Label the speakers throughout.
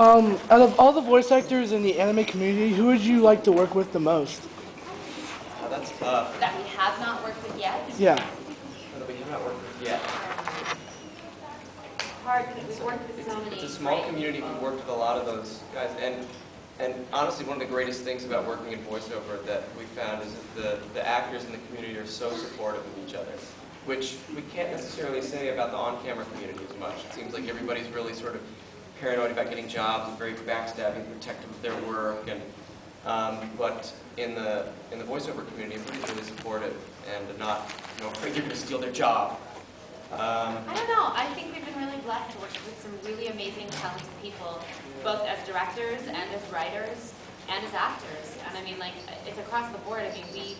Speaker 1: Out of all the voice actors in the anime community, who would you like to work with the most?
Speaker 2: That's tough.
Speaker 3: That we have not worked with yet?
Speaker 1: Yeah.
Speaker 2: That we have not worked with yet.
Speaker 3: It's hard because we've worked with so many.
Speaker 2: It's a small community. We've worked with a lot of those guys. And honestly, one of the greatest things about working in voiceover that we found is that the actors in the community are so supportive of each other, which we can't necessarily say about the on-camera community as much. It seems like everybody's really sort of paranoid about getting jobs and very backstabbing, protective of their work. But in the voiceover community, everybody's really supportive and not afraid you're going to steal their job.
Speaker 3: I don't know. I think we've been really blessed to work with some really amazing, talented people, both as directors and as writers and as actors. And I mean, like, it's across the board. I mean,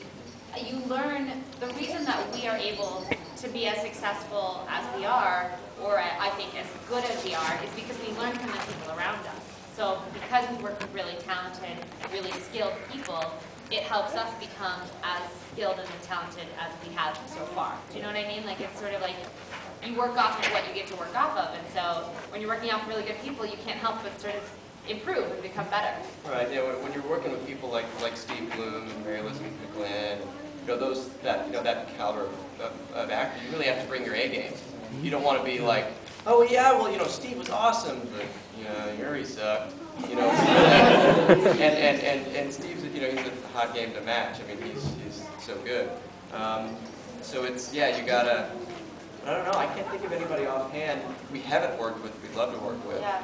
Speaker 3: you learn, the reason that we are able to be as successful as we are, or I think as good as we are, is because we learn from the people around us. So because we work with really talented, really skilled people, it helps us become as skilled and as talented as we have so far. Do you know what I mean? Like, it's sort of like you work off of what you get to work off of, and so when you're working off really good people, you can't help but sort of improve and become better.
Speaker 2: Right. Yeah. When you're working with people like Steve Bloom and Mary Elizabeth McGlynn, that caliber of actor, you really have to bring your A game. You don't want to be like, oh yeah, well Steve was awesome, but Yuri sucked. And Steve's he's a hot game to match. I mean he's so good. So it's you gotta. I don't know. I can't think of anybody offhand we haven't worked with. We'd love to work with.
Speaker 3: Yeah.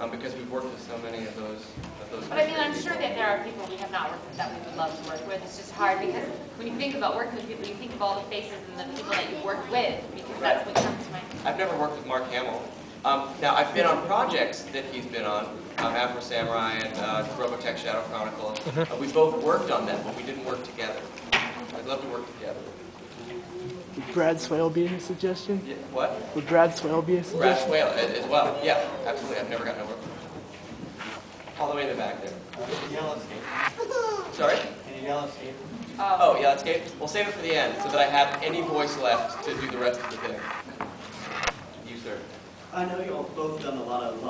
Speaker 2: Because we've worked with so many of those.
Speaker 3: But I mean, I'm sure that there are people we have not worked with that we would love to work with. It's just hard because when you think about working with people, you think of all the faces and the people that you've worked with, because that's what comes to mind.
Speaker 2: I've never worked with Mark Hamill. Now, I've been on projects that he's been on, Afro Samurai and Robotech Shadow Chronicle. We both worked on them, but we didn't work together. I'd love to work together.
Speaker 1: Would Brad Swale be a suggestion?
Speaker 2: Yeah, what?
Speaker 1: Would Brad Swale be a suggestion?
Speaker 2: Brad Swale as well. Yeah, absolutely. I've never gotten to work with him. All the way in the back there.
Speaker 4: Can you yell escape?
Speaker 2: Sorry?
Speaker 4: Can you yell escape?
Speaker 2: Oh, yeah, escape. We'll save it for the end so that I have any voice left to do the rest of the thing. You, sir.
Speaker 4: I know you all both done a lot of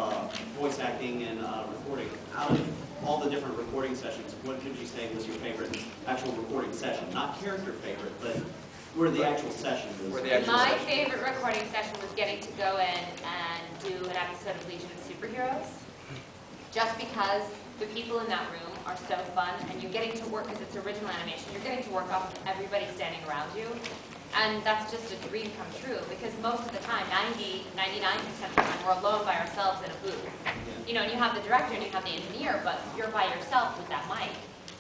Speaker 4: voice acting and recording. Out of all the different recording sessions, what could you say was your favorite actual recording session? Not character favorite, but where the actual session was.
Speaker 3: My favorite recording session was getting to go in and do an episode of Legion of Superheroes. Just because the people in that room are so fun, and you're getting to work, because it's original animation, you're getting to work off of everybody standing around you. And that's just a dream come true, because most of the time, 99% of the time, we're alone by ourselves in a booth. And you have the director and you have the engineer, but you're by yourself with that mic.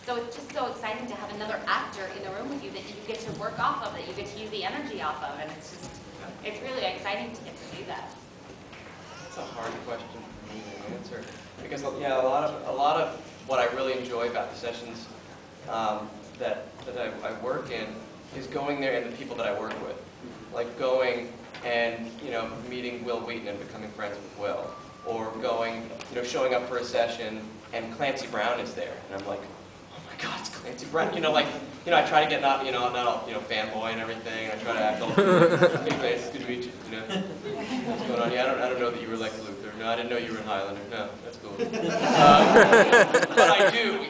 Speaker 3: So it's just so exciting to have another actor in the room with you that you get to work off of, that you get to use the energy off of, and it's really exciting to get to do that.
Speaker 2: That's a hard question for me to answer. Because a lot of what I really enjoy about the sessions that I work in is going there and the people that I work with. Like going and meeting Will Wheaton and becoming friends with Will. Or going, showing up for a session and Clancy Brown is there. And I'm like, oh my God, it's Clancy Brown. I try to get not all, fanboy and everything. And I try to act all, hey, Clancy, it's good to meet you. What's going on? Yeah, I don't know that you were Lex Luthor. No, I didn't know you were in Highlander. No, that's cool. But I do,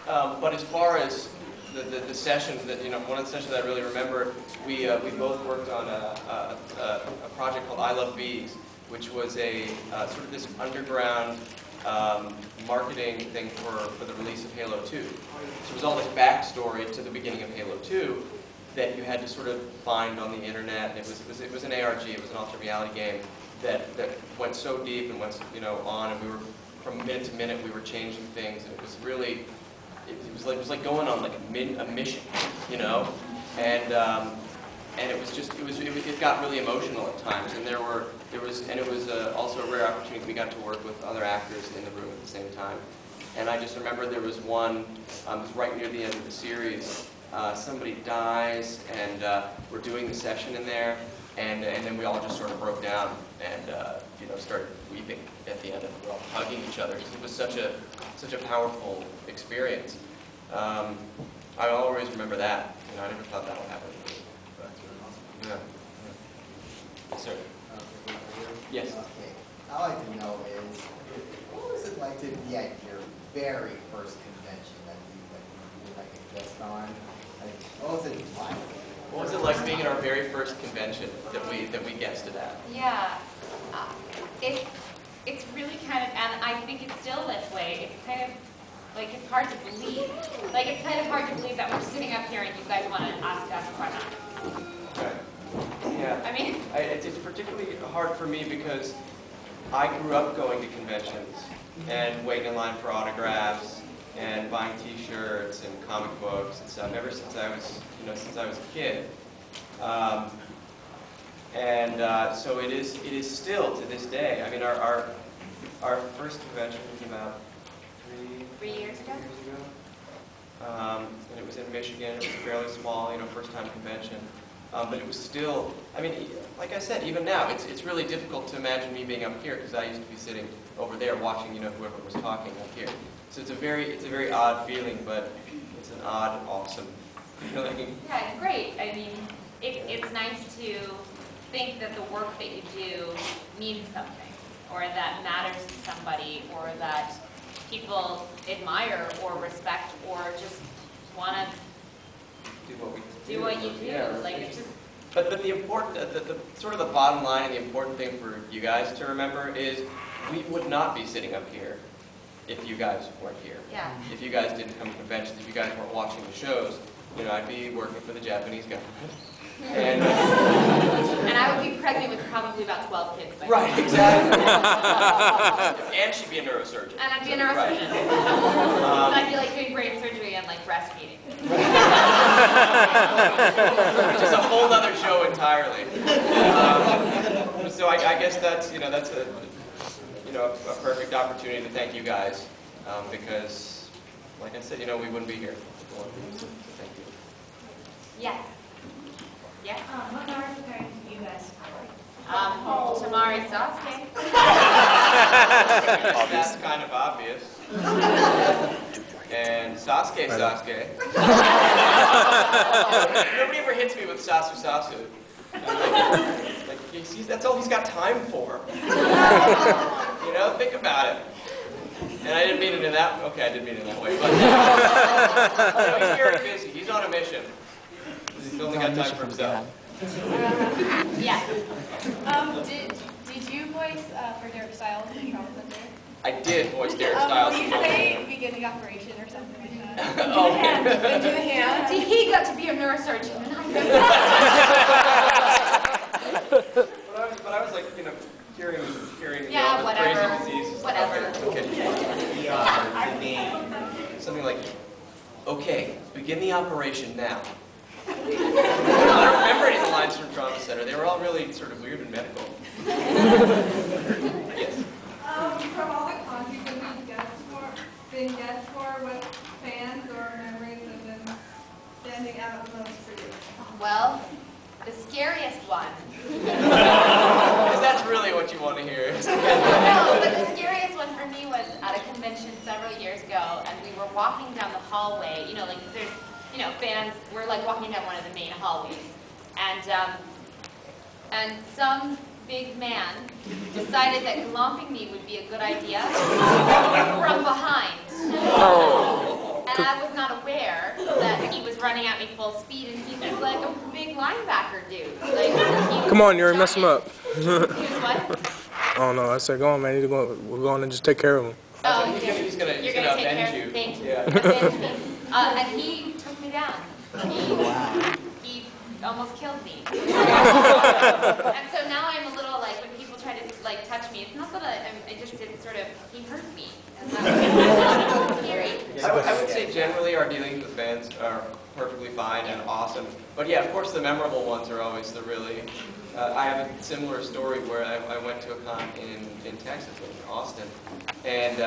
Speaker 2: But as far as the sessions that, one of the sessions I really remember, we both worked on a project called I Love Bees, which was a sort of this underground marketing thing for the release of Halo 2. So it was all this backstory to the beginning of Halo 2 that you had to sort of find on the internet. And it was an ARG, it was an alternate reality game that went so deep and went on, and we were from minute to minute we were changing things, and it was really it was like going on like a mission, and it got really emotional at times, and it was also a rare opportunity. We got to work with other actors in the room at the same time, and I just remember there was one, it was right near the end of the series. Somebody dies, and we're doing the session in there, and then we all just sort of broke down and started weeping at the end, and we're all hugging each other because it was such a powerful experience. I always remember that. I never thought that would happen.
Speaker 4: That's really awesome.
Speaker 2: Yeah. Yes, sir. Yes.
Speaker 5: Okay. I'd like to know is, like to be at your very first convention that you were like a guest on? Like, what was it like?
Speaker 2: What was it like being at our very first convention that we guested at?
Speaker 3: Yeah, it's really kind of, and I think it's still this way. It's kind of like it's hard to believe. Like it's kind of hard to believe that we're sitting up here and you guys want to ask us questions.
Speaker 2: Right. Yeah.
Speaker 3: I mean,
Speaker 2: it's particularly hard for me because I grew up going to conventions and waiting in line for autographs and buying T-shirts and comic books and stuff ever since I was, since I was a kid. So it is still to this day. I mean, our first convention was about three years ago. And it was in Michigan. It was fairly small, first time convention. But it was still, I mean, like I said, even now, it's really difficult to imagine me being up here because I used to be sitting over there watching, whoever was talking up here. So it's a very odd feeling, but it's an odd, awesome feeling.
Speaker 3: Yeah, it's great. I mean, it's nice to think that the work that you do means something, or that matters to somebody, or that people admire or respect, or just want to do what you do.
Speaker 2: Yeah,
Speaker 3: like it's just.
Speaker 2: But the important, the sort of the bottom line and the important thing for you guys to remember is we would not be sitting up here if you guys weren't here.
Speaker 3: Yeah.
Speaker 2: If you guys didn't come to conventions, if you guys weren't watching the shows, I'd be working for the Japanese government. And
Speaker 3: I would be pregnant with probably about 12 kids.
Speaker 2: Right, exactly. And she'd be a neurosurgeon.
Speaker 3: And I'd be a neurosurgeon.
Speaker 2: Right.
Speaker 3: So I'd be like doing brain surgery and like breastfeeding.
Speaker 2: Which is a whole other show entirely. So I guess that's that's a perfect opportunity to thank you guys because, like I said, we wouldn't be here. So thank you.
Speaker 3: Yes. Yeah.
Speaker 6: What are preparing you guys for?
Speaker 3: Tamari Sasuke.
Speaker 2: That's kind of obvious. And Sasuke. Nobody ever hits me with Sasu. That's all he's got time for. Think about it. And I didn't mean it in that. Okay, I did mean it in that way. But he's very busy. He's on a mission. He's only got time for himself.
Speaker 3: Yeah.
Speaker 6: Did you voice for Derek Styles in Trauma Center?
Speaker 2: I did voice Derek Styles.
Speaker 6: Will you say beginning operation or something like that?
Speaker 2: Okay.
Speaker 6: Do the hand.
Speaker 3: See, he got to be a neurosurgeon, and I
Speaker 2: But I was like, curing
Speaker 3: yeah, whatever.
Speaker 2: crazy diseases.
Speaker 3: Whatever.
Speaker 2: Okay. Something like, okay, begin the operation now. I don't remember any of the lines from Trauma Center. They were all really sort of weird and medical. Yes.
Speaker 7: From all the cons you've been guests for, what fans or memories have been standing out most for you?
Speaker 3: Well, the scariest one.
Speaker 2: Because that's really what you want to hear.
Speaker 3: No, but the scariest one for me was at a convention several years ago, and we were walking down the hallway. Like there's, fans. We're like walking down one of the main hallways, and some big man decided that glomping me would be a good idea from behind. And I was not aware that he was running at me full speed, and he was like a big linebacker dude. Like,
Speaker 8: Come on, Yuri, mess him up.
Speaker 3: He was what?
Speaker 8: Oh no, I said, go on, man. We're going to just take care of him.
Speaker 3: Oh,
Speaker 2: he's gonna
Speaker 3: you're gonna take care of
Speaker 2: you.
Speaker 3: Thank you.
Speaker 2: Yeah.
Speaker 3: Avenge me. And he took me down. He almost killed me. And so now I'm a little like, when people try to like touch me, it's not that I just did sort of, he hurt me. And that's scary.
Speaker 2: I would say generally our dealings with fans are perfectly fine and awesome. But yeah, of course the memorable ones are always the really, I have a similar story where I went to a con in Texas, in Austin, and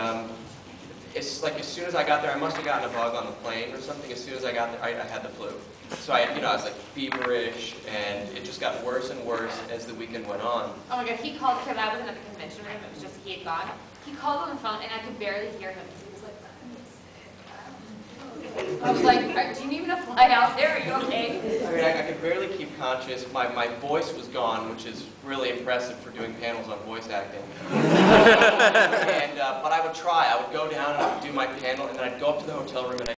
Speaker 2: it's like as soon as I got there, I must have gotten a bug on the plane or something. As soon as I got there, I had the flu. So I was like feverish, and it just got worse and worse as the weekend went on.
Speaker 3: Oh my God, he called, because I wasn't at the convention with him, it was just he had gone. He called on the phone, and I could barely hear him, because he was like, I was like, do you need me to fly out there? Are you okay?
Speaker 2: I mean, I could barely keep conscious. My voice was gone, which is really impressive for doing panels on voice acting. But I would try. I would go down and I would do my panel, and then I'd go up to the hotel room and